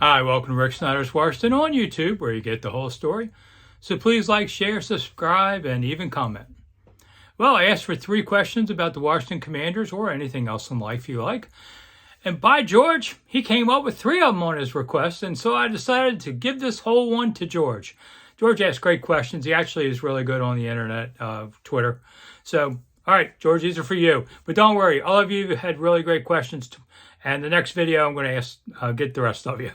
Hi, welcome to Rick Snider's Washington on YouTube, where you get the whole story. So please like, share, subscribe, and even comment. Well, I asked for 3 questions about the Washington Commanders or anything else in life you like. And by George, he came up with 3 of them on his request, and so I decided to give this whole one to George. George asked great questions. He actually is really good on the internet, Twitter. So, all right, George, these are for you. But don't worry, all of you had really great questions. And the next video, I'm going to ask, get the rest of you.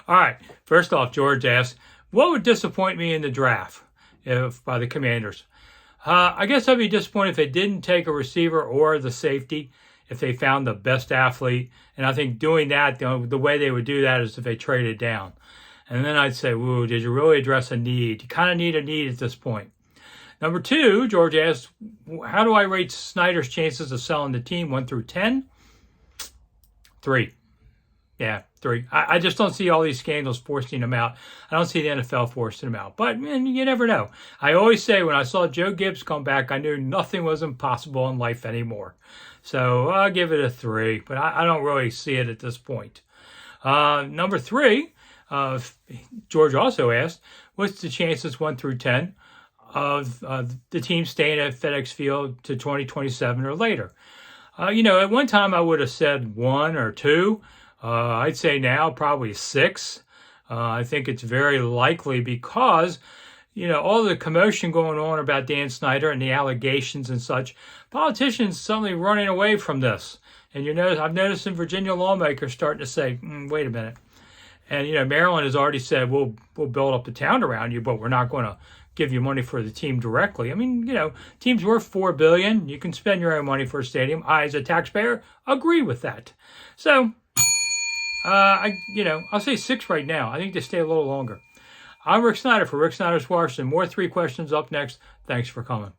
All right. First off, George asked, what would disappoint me in the draft by the Commanders? I guess I'd be disappointed if they didn't take a receiver or the safety, if they found the best athlete. And I think doing that, the way they would do that is if they traded down. And then I'd say, whoa, did you really address a need? You kind of need a need at this point. Number 2, George asked, how do I rate Snider's chances of selling the team 1 through 10? 3. Yeah, 3. I just don't see all these scandals forcing him out. I don't see the NFL forcing him out. But man, you never know. I always say when I saw Joe Gibbs come back, I knew nothing was impossible in life anymore. So I'll give it a 3. But I don't really see it at this point. Number 3, George also asked, what's the chances 1 through 10 of the team staying at FedEx Field to 2027 or later? At one time I would have said 1 or 2. I'd say now probably 6. I think it's very likely because, all the commotion going on about Dan Snider and the allegations and such, politicians suddenly running away from this. And I've noticed in Virginia lawmakers starting to say, wait a minute. And, Maryland has already said, we'll build up the town around you, but we're not going to give you money for the team directly. I mean, team's worth $4 billion. You can spend your own money for a stadium. I, as a taxpayer, agree with that. So, I'll say 6 right now. I think they stay a little longer. I'm Rick Snider for Rick Snider's Washington. More 3 questions up next. Thanks for coming.